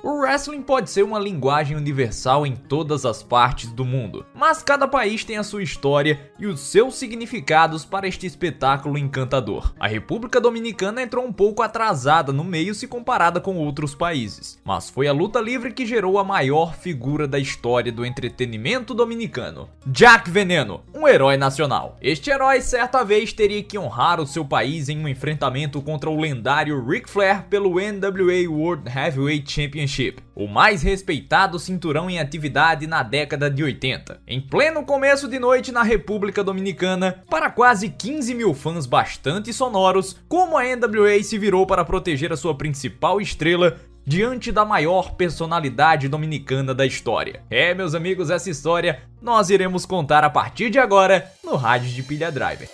O wrestling pode ser uma linguagem universal em todas as partes do mundo, mas cada país tem a sua história e os seus significados para este espetáculo encantador. A República Dominicana entrou um pouco atrasada no meio se comparada com outros países, mas foi a luta livre que gerou a maior figura da história do entretenimento dominicano. Jack Veneno, um herói nacional. Este herói certa vez teria que honrar o seu país em um enfrentamento contra o lendário Ric Flair pelo NWA World Heavyweight Championship, o mais respeitado cinturão em atividade na década de 80. Em pleno começo de noite na República Dominicana, para quase 15 mil fãs bastante sonoros, como a NWA se virou para proteger a sua principal estrela diante da maior personalidade dominicana da história. Meus amigos, essa história nós iremos contar a partir de agora no Rádio de Pilha Driver.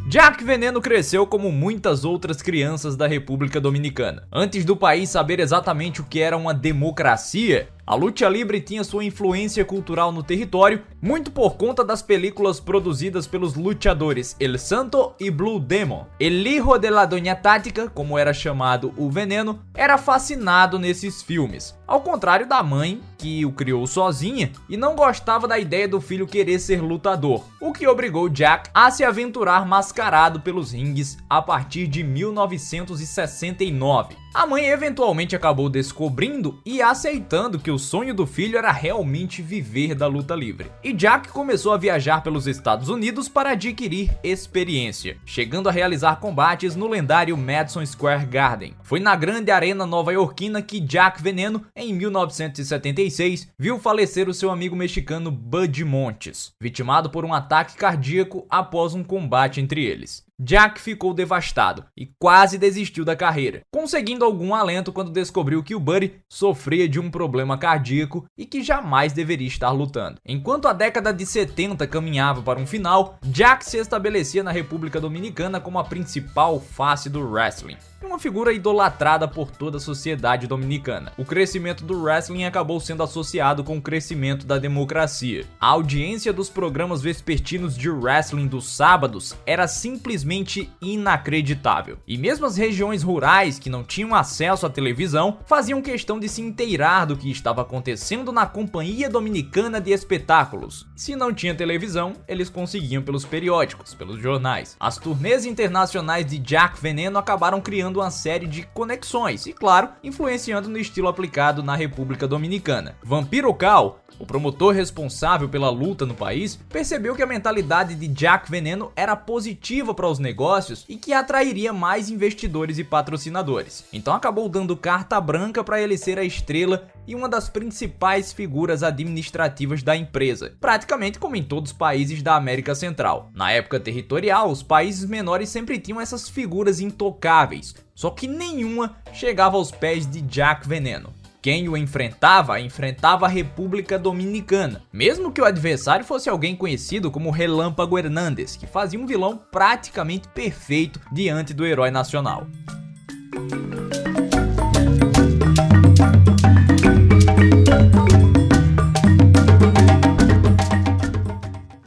Jack Veneno cresceu como muitas outras crianças da República Dominicana. Antes do país saber exatamente o que era uma democracia, a luta livre tinha sua influência cultural no território, muito por conta das películas produzidas pelos luchadores El Santo e Blue Demon. El Hijo de la Doña Tática, como era chamado o Veneno, era fascinado nesses filmes, ao contrário da mãe, que o criou sozinha e não gostava da ideia do filho querer ser lutador, o que obrigou Jack a se aventurar mascarado pelos ringues a partir de 1969. A mãe eventualmente acabou descobrindo e aceitando que o sonho do filho era realmente viver da luta livre. E Jack começou a viajar pelos Estados Unidos para adquirir experiência, chegando a realizar combates no lendário Madison Square Garden. Foi na grande arena nova-iorquina que Jack Veneno, em 1976, viu falecer o seu amigo mexicano Bud Montes, vitimado por um ataque cardíaco após um combate entre eles. Jack ficou devastado e quase desistiu da carreira, conseguindo algum alento quando descobriu que o Buddy sofria de um problema cardíaco e que jamais deveria estar lutando. Enquanto a década de 70 caminhava para um final, Jack se estabelecia na República Dominicana como a principal face do wrestling, uma figura idolatrada por toda a sociedade dominicana. O crescimento do wrestling acabou sendo associado com o crescimento da democracia. A audiência dos programas vespertinos de wrestling dos sábados era simplesmente inacreditável. E mesmo as regiões rurais que não tinham acesso à televisão faziam questão de se inteirar do que estava acontecendo na Companhia Dominicana de Espetáculos. Se não tinha televisão, eles conseguiam pelos periódicos, pelos jornais. As turnês internacionais de Jack Veneno acabaram criando uma série de conexões e, claro, influenciando no estilo aplicado na República Dominicana. Vampiro Cal, o promotor responsável pela luta no país, percebeu que a mentalidade de Jack Veneno era positiva para os negócios e que atrairia mais investidores e patrocinadores. Então acabou dando carta branca para ele ser a estrela e uma das principais figuras administrativas da empresa, praticamente como em todos os países da América Central. Na época territorial, os países menores sempre tinham essas figuras intocáveis, só que nenhuma chegava aos pés de Jack Veneno. Quem o enfrentava a República Dominicana, mesmo que o adversário fosse alguém conhecido como Relâmpago Hernández, que fazia um vilão praticamente perfeito diante do herói nacional.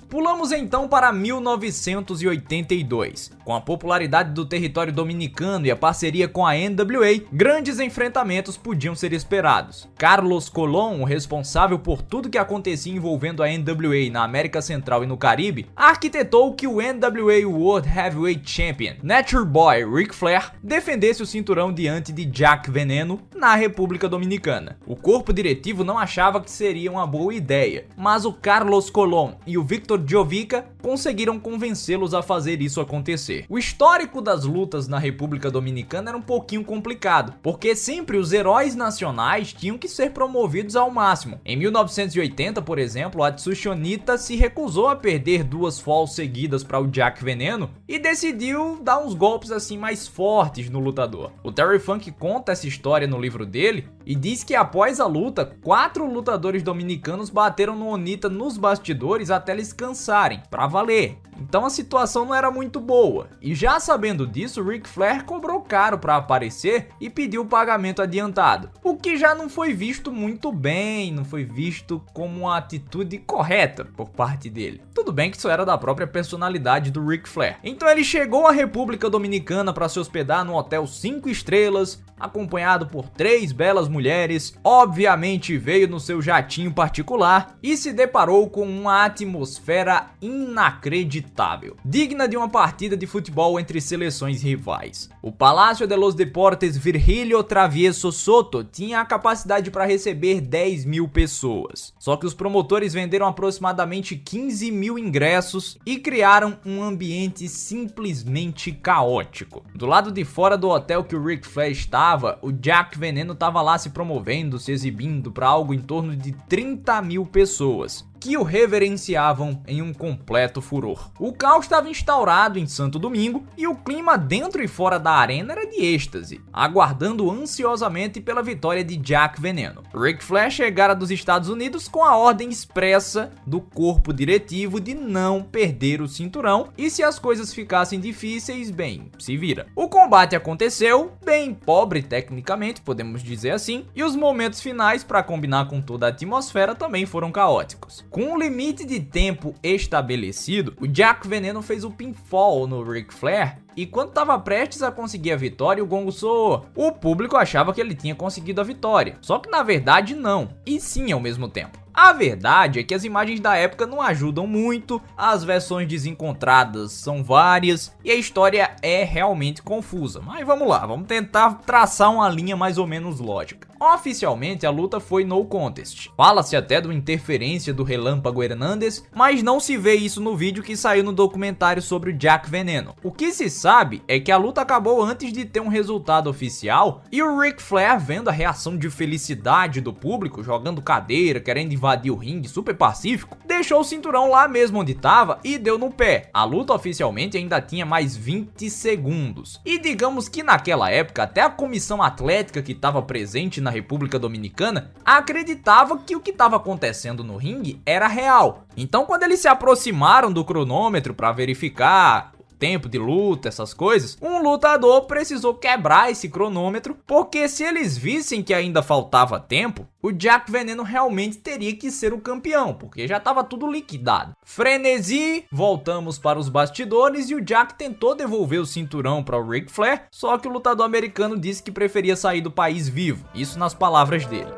Pulamos então para 1982. Com a popularidade do território dominicano e a parceria com a NWA, grandes enfrentamentos podiam ser esperados. Carlos Colón, o responsável por tudo que acontecia envolvendo a NWA na América Central e no Caribe, arquitetou que o NWA World Heavyweight Champion, Nature Boy Ric Flair, defendesse o cinturão diante de Jack Veneno na República Dominicana. O corpo diretivo não achava que seria uma boa ideia, mas o Carlos Colón e o Victor Jovica conseguiram convencê-los a fazer isso acontecer. O histórico das lutas na República Dominicana era um pouquinho complicado, porque sempre os heróis nacionais tinham que ser promovidos ao máximo. Em 1980, por exemplo, a Atsushi Onita se recusou a perder 2 falls seguidas para o Jack Veneno e decidiu dar uns golpes assim mais fortes no lutador. O Terry Funk conta essa história no livro dele e diz que após a luta, 4 lutadores dominicanos bateram no Onita nos bastidores até eles cansarem, pra valer. Então a situação não era muito boa, e já sabendo disso, Ric Flair cobrou caro para aparecer e pediu o pagamento adiantado, o que já não foi visto muito bem, não foi visto como uma atitude correta por parte dele. Tudo bem que isso era da própria personalidade do Ric Flair. Então ele chegou à República Dominicana para se hospedar no hotel 5 estrelas, acompanhado por 3 belas mulheres, obviamente veio no seu jatinho particular e se deparou com uma atmosfera inacreditável, digna de uma partida de futebol entre seleções rivais. O Palácio de los Deportes Virgilio Travieso Soto tinha a capacidade para receber 10 mil pessoas, só que os promotores venderam aproximadamente 15 mil ingressos e criaram um ambiente simplesmente caótico. Do lado de fora do hotel que o Ric Flair estava, o Jack Veneno estava lá se promovendo, se exibindo para algo em torno de 30 mil pessoas, que o reverenciavam em um completo furor. O caos estava instaurado em Santo Domingo e o clima dentro e fora da arena era de êxtase, aguardando ansiosamente pela vitória de Jack Veneno. Ric Flair chegara dos Estados Unidos com a ordem expressa do corpo diretivo de não perder o cinturão e se as coisas ficassem difíceis, bem, se vira. O combate aconteceu, bem pobre tecnicamente, podemos dizer assim, e os momentos finais, para combinar com toda a atmosfera, também foram caóticos. Com um limite de tempo estabelecido, o Jack Veneno fez o pinfall no Ric Flair e quando estava prestes a conseguir a vitória, o gongo soou. O público achava que ele tinha conseguido a vitória, só que na verdade não, e sim ao mesmo tempo. A verdade é que as imagens da época não ajudam muito, as versões desencontradas são várias e a história é realmente confusa. Mas vamos lá, vamos tentar traçar uma linha mais ou menos lógica. Oficialmente a luta foi no contest. Fala-se até de uma interferência do Relâmpago Hernandez, mas não se vê isso no vídeo que saiu no documentário sobre o Jack Veneno. O que se sabe é que a luta acabou antes de ter um resultado oficial e o Ric Flair, vendo a reação de felicidade do público, jogando cadeira, querendo invadir o ringue, super pacífico, deixou o cinturão lá mesmo onde estava e deu no pé. A luta oficialmente ainda tinha mais 20 segundos. E digamos que naquela época até a comissão atlética que estava presente na República Dominicana acreditava que o que estava acontecendo no ringue era real. Então quando eles se aproximaram do cronômetro para verificar tempo de luta, essas coisas, um lutador precisou quebrar esse cronômetro, porque se eles vissem que ainda faltava tempo, o Jack Veneno realmente teria que ser o campeão, porque já estava tudo liquidado. Frenesi, voltamos para os bastidores e o Jack tentou devolver o cinturão para o Ric Flair, só que o lutador americano disse que preferia sair do país vivo, isso nas palavras dele.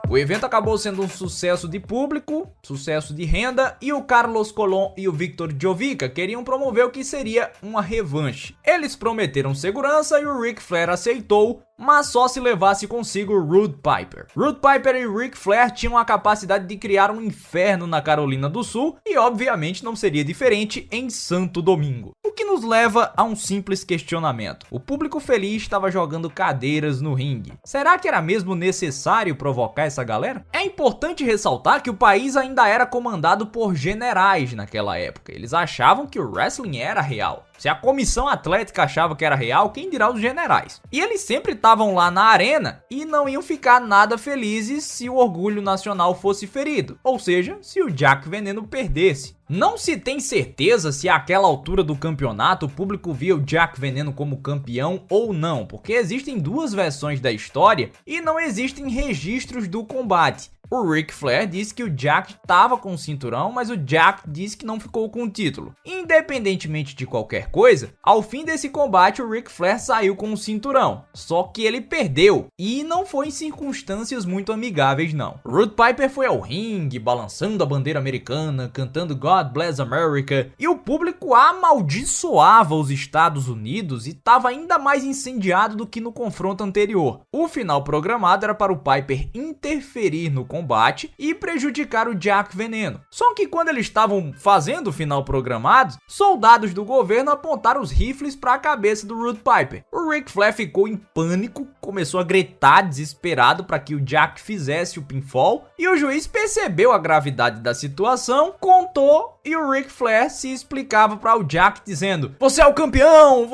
O evento acabou sendo um sucesso de público, sucesso de renda, e o Carlos Colon e o Victor Jovica queriam promover o que seria uma revanche. Eles prometeram segurança e o Ric Flair aceitou, mas só se levasse consigo Rude Piper. Rude Piper e Ric Flair tinham a capacidade de criar um inferno na Carolina do Sul e obviamente não seria diferente em Santo Domingo. O que nos leva a um simples questionamento. O público feliz estava jogando cadeiras no ringue. Será que era mesmo necessário provocar essa galera? É importante ressaltar que o país ainda era comandado por generais naquela época. Eles achavam que o wrestling era real. Se a comissão atlética achava que era real, quem dirá os generais? E eles sempre estavam lá na arena e não iam ficar nada felizes se o orgulho nacional fosse ferido, ou seja, se o Jack Veneno perdesse. Não se tem certeza se àquela altura do campeonato o público via o Jack Veneno como campeão ou não, porque existem duas versões da história e não existem registros do combate. O Ric Flair disse que o Jack estava com o cinturão, mas o Jack disse que não ficou com o título. Independentemente de qualquer coisa, ao fim desse combate o Ric Flair saiu com o cinturão, só que ele perdeu e não foi em circunstâncias muito amigáveis não. Rude Piper foi ao ringue, balançando a bandeira americana, cantando God Bless America, e o público amaldiçoava os Estados Unidos e estava ainda mais incendiado do que no confronto anterior. O final programado era para o Piper interferir no combate combate e prejudicar o Jack Veneno. Só que quando eles estavam fazendo o final programado, soldados do governo apontaram os rifles para a cabeça do Roddy Piper. O Ric Flair ficou em pânico, começou a gritar desesperado para que o Jack fizesse o pinfall, e o juiz percebeu a gravidade da situação, contou, e o Ric Flair se explicava para o Jack dizendo: você é o campeão,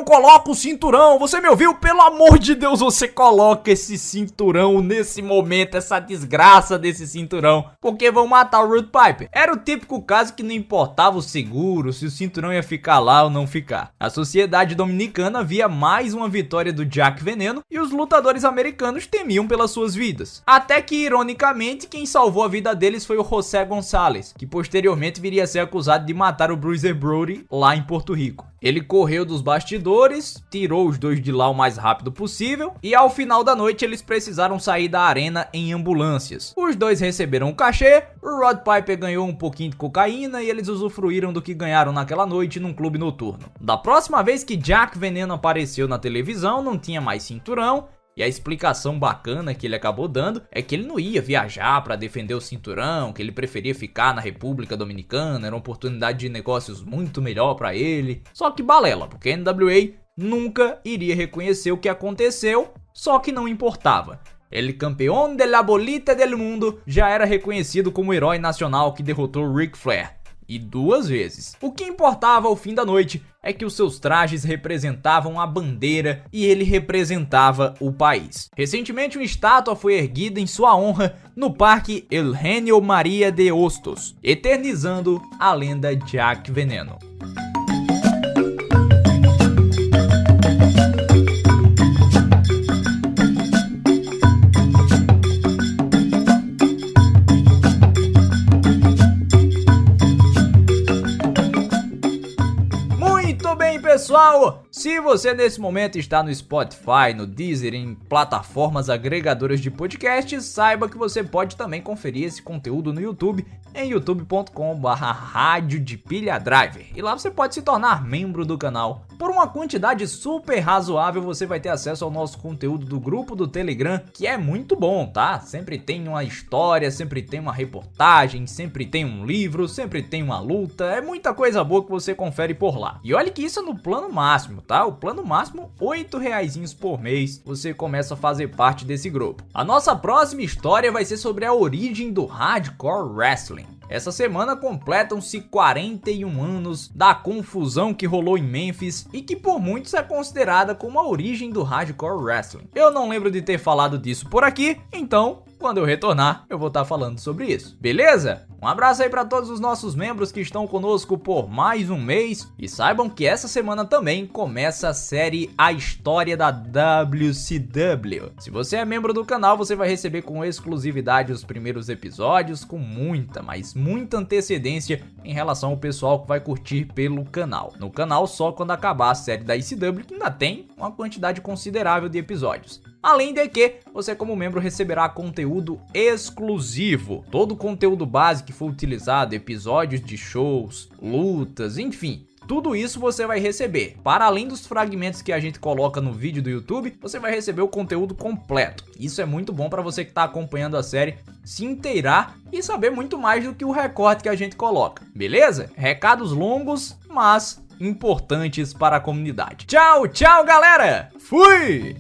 coloca o cinturão, você me ouviu? Pelo amor de Deus, você coloca esse cinturão nesse momento, essa desgraça desse cinturão, porque vão matar o Roddy Piper. Era o típico caso que não importava o seguro, se o cinturão ia ficar lá ou não ficar. A sociedade dominicana via mais uma vitória do Jack Veneno e os lutadores americanos temiam pelas suas vidas. Até que, ironicamente, quem salvou a vida deles foi o José Gonzalez, que posteriormente viria a ser acusado de matar o Bruiser Brody lá em Porto Rico. Ele correu dos bastidores, tirou os dois de lá o mais rápido possível e ao final da noite eles precisaram sair da arena em ambulâncias. Os dois receberam um cachê, o Roddy Piper ganhou um pouquinho de cocaína e eles usufruíram do que ganharam naquela noite num clube noturno. Da próxima vez que Jack Veneno apareceu na televisão, não tinha mais cinturão. E a explicação bacana que ele acabou dando é que ele não ia viajar para defender o cinturão, que ele preferia ficar na República Dominicana, era uma oportunidade de negócios muito melhor para ele. Só que balela, porque a NWA nunca iria reconhecer o que aconteceu, só que não importava. Ele, campeão de la bolita del mundo, já era reconhecido como o herói nacional que derrotou Ric Flair. E 2 vezes. O que importava ao fim da noite é que os seus trajes representavam a bandeira e ele representava o país. Recentemente, uma estátua foi erguida em sua honra no Parque Eugenio Maria de Hostos, eternizando a lenda Jack Veneno. Pessoal, se você nesse momento está no Spotify, no Deezer, em plataformas agregadoras de podcasts, saiba que você pode também conferir esse conteúdo no YouTube em youtube.com/radiodepilhadriver. E lá você pode se tornar membro do canal. Por uma quantidade super razoável, você vai ter acesso ao nosso conteúdo do grupo do Telegram, que é muito bom, tá? Sempre tem uma história, sempre tem uma reportagem, sempre tem um livro, sempre tem uma luta, é muita coisa boa que você confere por lá. E olha que isso é no plano máximo, tá? O plano máximo, R$8 por mês, você começa a fazer parte desse grupo. A nossa próxima história vai ser sobre a origem do Hardcore Wrestling. Essa semana completam-se 41 anos da confusão que rolou em Memphis e que por muitos é considerada como a origem do Hardcore Wrestling. Eu não lembro de ter falado disso por aqui, então quando eu retornar, eu vou estar falando sobre isso. Beleza? Um abraço aí para todos os nossos membros que estão conosco por mais um mês. E saibam que essa semana também começa a série A História da WCW. Se você é membro do canal, você vai receber com exclusividade os primeiros episódios com muita, mas muita antecedência em relação ao pessoal que vai curtir pelo canal. No canal só quando acabar a série da ECW, que ainda tem uma quantidade considerável de episódios. Além de que, você como membro receberá conteúdo exclusivo. Todo o conteúdo base que for utilizado, episódios de shows, lutas, enfim. Tudo isso você vai receber. Para além dos fragmentos que a gente coloca no vídeo do YouTube, você vai receber o conteúdo completo. Isso é muito bom para você que está acompanhando a série se inteirar e saber muito mais do que o recorte que a gente coloca. Beleza? Recados longos, mas importantes para a comunidade. Tchau, tchau, galera! Fui!